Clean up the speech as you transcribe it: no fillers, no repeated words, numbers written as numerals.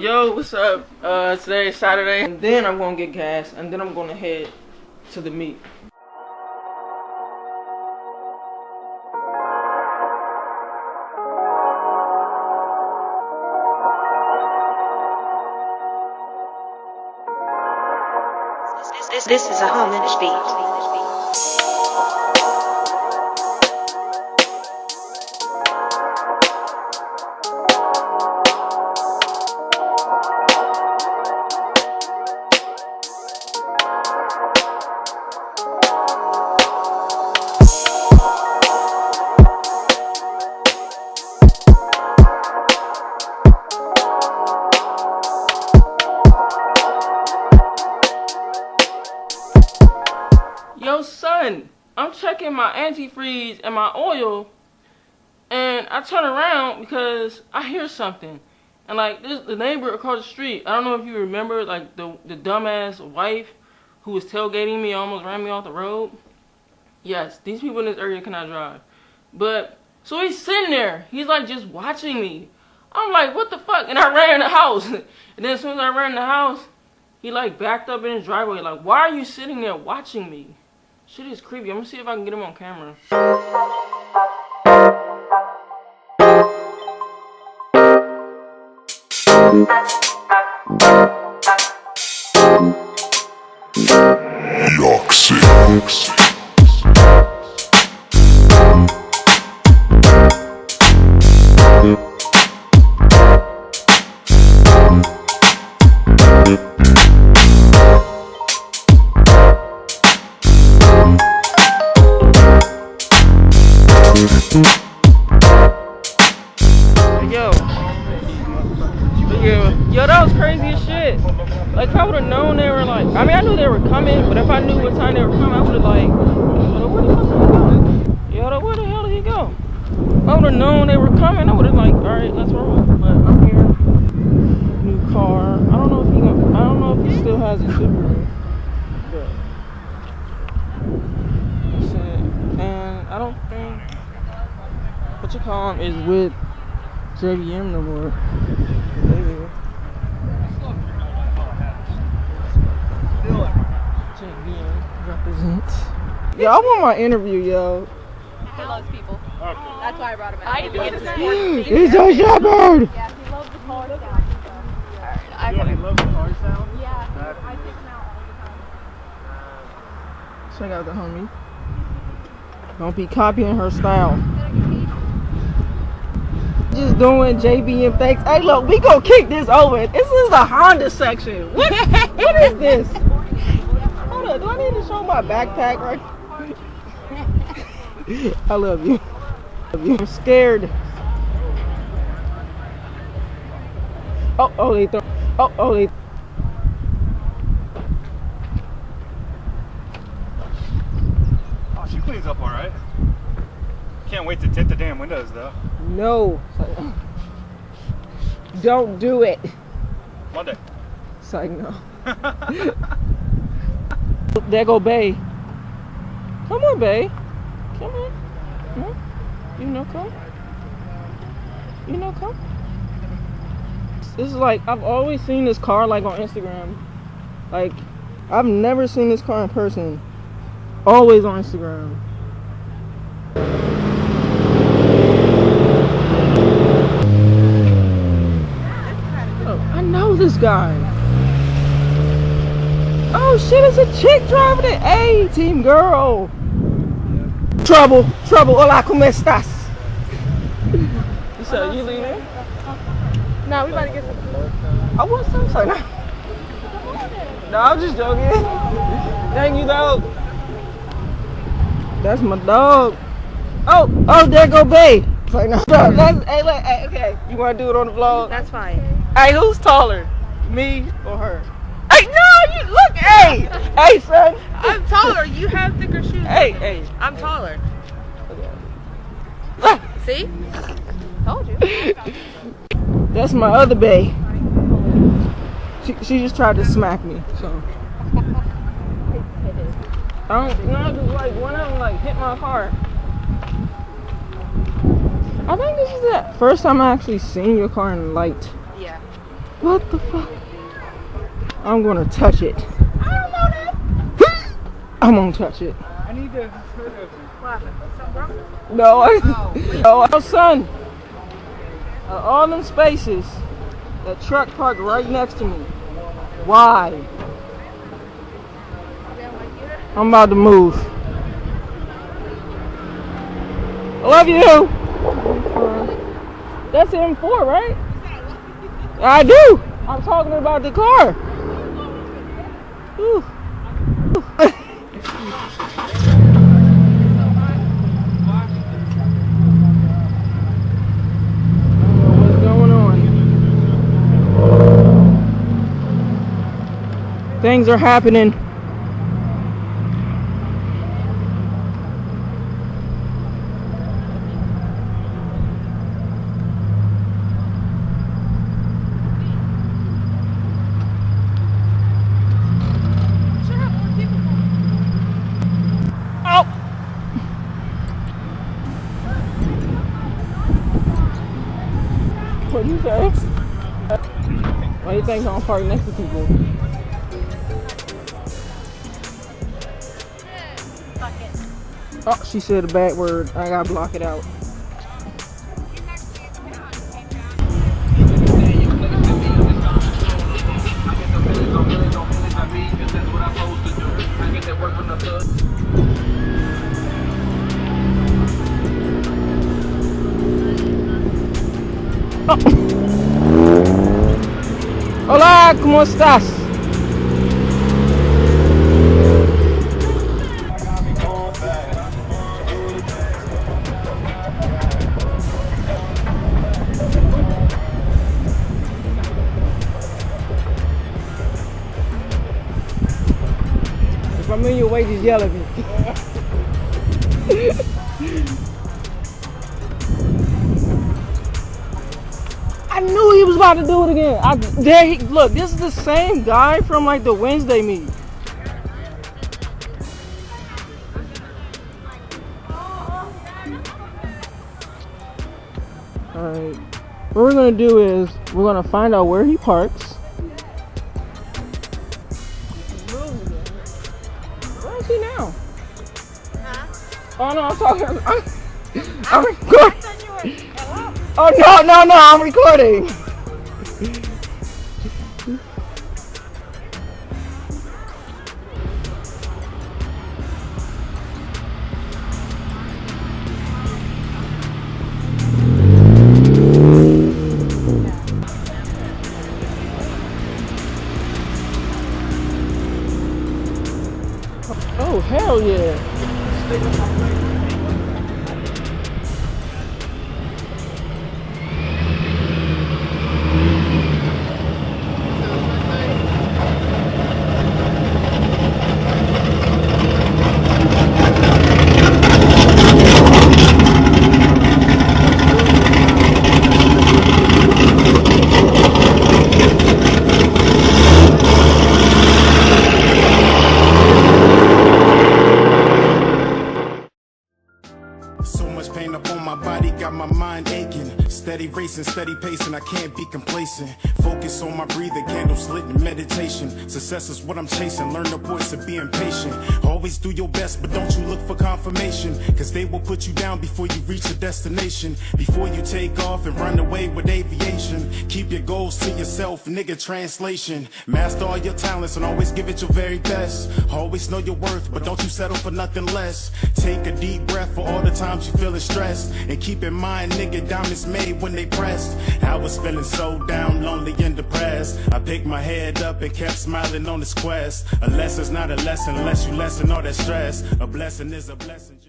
Yo, what's up? Today is Saturday, and then I'm gonna get gas, and then I'm gonna head to the meet. This is a homage beat. Yo, son, I'm checking my antifreeze and my oil, and I turn around because I hear something. And like the neighbor across the street, I don't know if you remember, like the dumbass wife who was tailgating me, almost ran me off the road. Yes, these people in this area cannot drive. But so he's sitting there, he's like just watching me. I'm like, what the fuck? And I ran in the house. And then as soon as I ran in the house, he like backed up in his driveway. Like, why are you sitting there watching me? Shit is creepy. I'm gonna see if I can get him on camera. Yo, that was crazy as shit. Like, if I would have known they were like, I mean, I knew they were coming, but if I knew what time they were coming, I would have like, where the fuck did he go? Yo, where the hell did he go? If I would have known they were coming, I would have like, all right, let's roll. But I'm here. New car. I don't know if he still has his Subaru. But that's it. And I don't think what you call him is with JVM no more. Maybe. JVM represents. Yo, I want my interview, yo. He loves people. Okay. That's why I brought him out. He's a shepherd! Yeah, he loves the car sound. He loves the car sound? Yeah, I take him out all the time. Check out the homie. Don't be copying her style. Just doing JBM things. Hey, look, we gonna kick this over. This is the Honda section. What is this? Hold on, do I need to show my backpack right? I love you. I'm scared. Oh, they throw. Oh, they. Oh, she cleans up all right. Can't wait to tint the damn windows though. No. Don't do it. Monday. It's like, no. There go Bay. Come on, Bay. Come on. Come on. You know, come. You know, come. This is like, I've always seen this car like on Instagram. Like, I've never seen this car in person. Always on Instagram. I know this guy. Oh shit, it's a chick driving it. Hey, team girl. Trouble. Hola, ¿cómo estás? So you leaving? No, we about to get some. I want some. So no, I'm just joking. Thank you, dog. That's my dog. Oh, there go Bay. It's like, no, that's, hey, okay. You want to do it on the vlog? That's fine. Hey, who's taller? Me or her? Hey, no, you look, hey, son. I'm taller. You have thicker shoes. Hey. I'm taller. Okay. See? Told you. That's my other bae. She just tried to smack me, so. I don't, just like one of them like hit my car. I think this is the first time I actually seen your car in light. Yeah. What the fuck? I'm gonna touch it. I don't know that. I'm gonna touch it. I need to heard of it. What happened? Something broke? No, no, son. All them spaces, that truck parked right next to me. Why? I'm about to move. I love you. That's M4, right? I do. I'm talking about the car. Whew. What's going on? Things are happening. What do you say? Why do you think I'm parking next to people? Oh, she said a bad word. I gotta block it out. Oh. Hola, ¿cómo estás? If I'm in your way, just yell at me. I knew he was about to do it again. Look, this is the same guy from like the Wednesday meet. Alright, what we're gonna do is we're gonna find out where he parks. Where is he now? Huh? Oh no, I'm talking. I'm recording. Oh no, I'm recording. Oh hell yeah. Steady racing, steady pacing, I can't be complacent. Focus on my breathing, candles lit in meditation. Success is what I'm chasing, learn the voice of being patient. Always do your best, but don't you look for confirmation, cause they will put you down before you reach a destination. Before you take off and run away with aviation, keep your goals to yourself, nigga, translation. Master all your talents and always give it your very best. Always know your worth, but don't you settle for nothing less. Take a deep breath for all the times you feeling stressed, and keep in mind, nigga, diamonds made when they pressed. I was feeling so down, lonely and depressed. I picked my head up and kept smiling on this quest. A lesson's not a lesson unless you lessen all that stress. A blessing is a blessing.